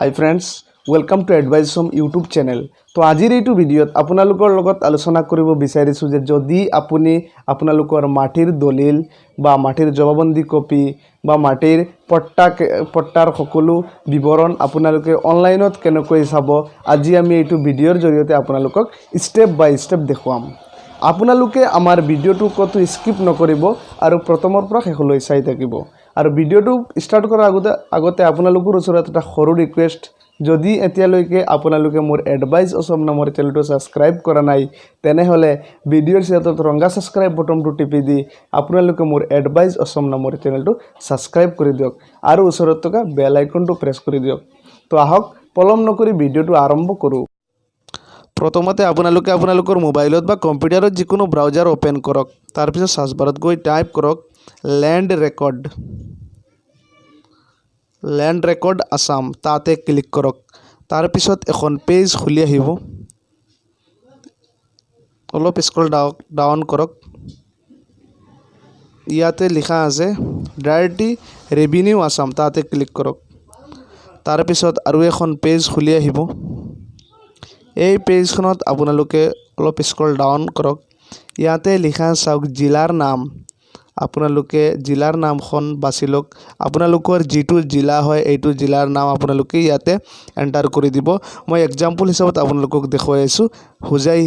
Hi friends, welcome to Advice Asom YouTube channel. তো আজিৰ এইটো ভিডিঅ'ত আপোনালোকৰ লগত আলোচনা কৰিব বিচাৰিছো যে যদি আপুনি আপোনালোকৰ মাটিৰ দলিল বা মাটিৰ জবাববন্দী কপি বা মাটিৰ পট্টাৰ সকলো বিৱৰণ আপোনালোকে অনলাইনত কেনেকৈ চাব আজি আমি এইটো ভিডিঅ'ৰ জৰিয়তে আপোনালোকক ষ্টেপ বাই ষ্টেপ দেখুৱাম। আপোনালোকে আমাৰ ভিডিঅ'টো কতো স্কিপ নকৰিব আৰু প্ৰথমৰ পৰা শেষলৈ চাই থাকিব। আৰু ভিডিঅ'টো ষ্টাৰ্ট কৰাৰ আগতে আপোনালোকৰ ওচৰত এটা সৰু ৰিকুৱেষ্ট যদি এতিয়ালৈকে আপোনালোকে মোৰ এডভাইস অসম নামৰ চেনেলটো সাবস্ক্ৰাইব কৰা নাই তেনেহলে ভিডিঅ'ৰ চেটত ৰঙা সাবস্ক্ৰাইব বটনটো টিপি দি আপোনালোকে মোৰ এডভাইস অসম নামৰ চেনেলটো সাবস্ক্ৰাইব কৰি দিয়ক আৰু ওচৰত থকা বেল আইকনটো প্ৰেছ কৰি দিয়ক। তো আহক পলম নকৰি ভিডিঅ'টো আৰম্ভ কৰো। প্ৰথমতে আপোনালোকে আপোনালোকৰ মোবাইলত বা কম্পিউটাৰত যিকোনো ব্ৰাউজাৰ ওপেন কৰক। তাৰ পিছত সাৰ্চ বাৰত গৈ টাইপ কৰক ল্যান্ড ৰেকৰ্ড আসাম তাতে ক্লিক কৰক। তাৰ পিছত এখন পেজ খুলি আহিব। অলপ স্ক্ৰল ডাউন কৰক। ইয়াতে লিখা আছে ডাইৰেক্টলি ৰেভিনিউ আসাম তাতে ক্লিক কৰক। তাৰ পিছত আৰু এখন পেজ খুলি আহিব। এই পেজখনত আপোনালোকে অলপ স্ক্ৰল ডাউন কৰক। ইয়াতে লিখা চাওক জিলাৰ নাম। আপোনালোকে জিলাৰ নামখন বাছি লওক। আপোনালোকৰ যিটো জিলা হয় এইটো জিলাৰ নাম আপোনালোকে ইয়াতে এন্টাৰ কৰি দিব। মই এক্সাম্পল হিচাপত আপোনালোকক দেখুৱাই আছো হুজাই।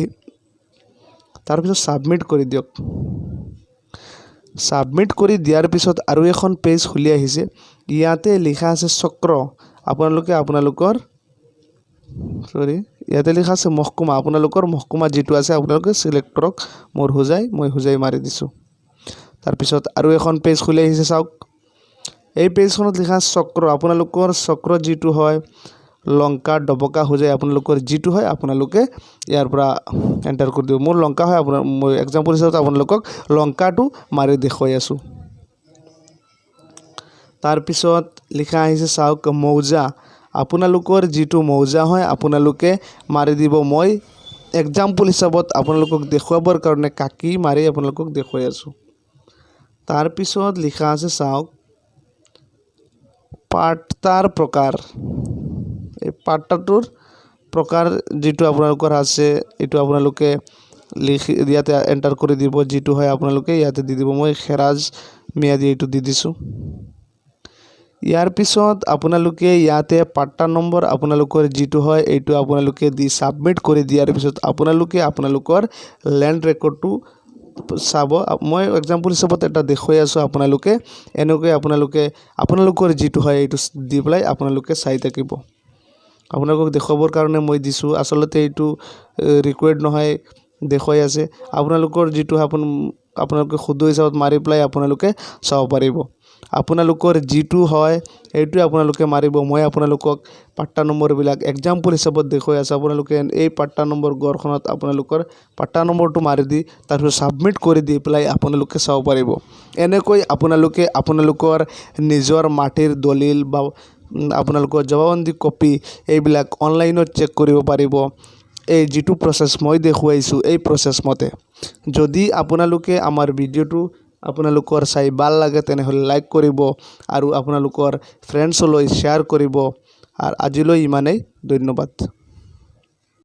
তাৰ পিছত সাবমিট কৰি দিয়ক। সাবমিট কৰি দিয়াৰ পিছত আৰু এখন পেজ খুলি আহিছে। ইয়াতে লিখা আছে চক্ৰ। আপোনালোকে আপোনালোকৰ ইয়াতে লিখা আছে মহকুমা। আপোনালোকৰ মহকুমা যিটো আছে আপোনালোকে সিলেক্ট কৰক। মোৰ হুজাই, মই হুজাই মাৰি দিছো। তাৰ পিছত আৰু এখন পেজ খুলি আহিছে চাওক। এই পেজখনত লিখা চক্ৰ। আপোনালোকৰ চক্ৰ যিটো হয় লংকা ডবকা হুজাই আপোনালোকৰ যিটো হয় আপোনালোকে ইয়াৰ পৰা এন্টাৰ কৰি দিব। মোৰ লংকা হয় আপোনাৰ মই এক্সাম্পল হিচাপত আপোনালোকক লংকাটো মাৰি দেখুৱাই আছো। তাৰ পিছত লিখা আহিছে চাওক মৌজা। আপোনালোকৰ যিটো মৌজা হয় আপোনালোকে মাৰি দিব। মই এক্সাম্পল হিচাপত আপোনালোকক দেখুৱাবৰ কাৰণে কাকি মাৰি আপোনালোকক দেখুৱাই আছো। তাৰ পিছত লিখা আছে চাওক পাট্টাৰ প্ৰকাৰ। এই পাট্টাটোৰ প্ৰকাৰ যিটো আপোনালোকৰ আছে এইটো আপোনালোকে লিখি ইয়াতে এন্টাৰ কৰি দিব। যিটো হয় আপোনালোকে ইয়াতে দি দিব। মই খেৰাজ মিয়াদি এইটো দি দিছো। ইয়াৰ পিছত আপোনালোকে ইয়াতে পাট্টা নম্বৰ আপোনালোকৰ যিটো হয় এইটো আপোনালোকে দি সাবমিট কৰি দিয়াৰ পিছত আপোনালোকে আপোনালোকৰ ল্যান্ড ৰেকৰ্ডটো চাব। মই এক্সাম্পল হিচাপত এটা দেখুৱাই আছো। আপোনালোকে এনেকৈ আপোনালোকৰ যিটো হয় এইটো দি পেলাই আপোনালোকে চাই থাকিব। আপোনালোকক দেখুৱাবৰ কাৰণে মই দিছো। আসলতে এইটো ৰিকোয়াৰ্ড নহয় দেখুৱাই আছে। আপোনালোকৰ যিটো আপোনালোকে খুদ হিচাপত মাৰি পেলাই আপোনালোকে চাব পাৰিব। আপোনালোকৰ যিটো হয় এইটো আপোনালোকে মাৰিব। মই আপোনালোকক পাট্টা নম্বৰবিলাক এক্সাম্পল হিচাপত দেখুৱাই আছো। আপোনালোকে এই পাট্টা নম্বৰ গড়খনত আপোনালোকৰ পাট্টা নম্বৰটো মাৰি দি তাৰপিছত সাবমিট কৰি দি পেলাই আপোনালোকে চাব পাৰিব। এনেকৈ আপোনালোকে আপোনালোকৰ নিজৰ মাটিৰ দলিল বা আপোনালোকৰ জবাববন্দী কপি এইবিলাক অনলাইনত চেক কৰিব পাৰিব। এই যিটো প্ৰসেস মই দেখুৱাইছো এই প্ৰসেস মতে। যদি আপোনালোকে আমাৰ ভিডিঅ'টো আপোনালোকৰ চাই ভাল লাগে তেনেহলে লাইক কৰিব আৰু আপোনালোকৰ ফ্ৰেণ্ডছলৈ শ্বেয়াৰ কৰিব। আৰু আজিলৈ ইমানেই। ধন্যবাদ।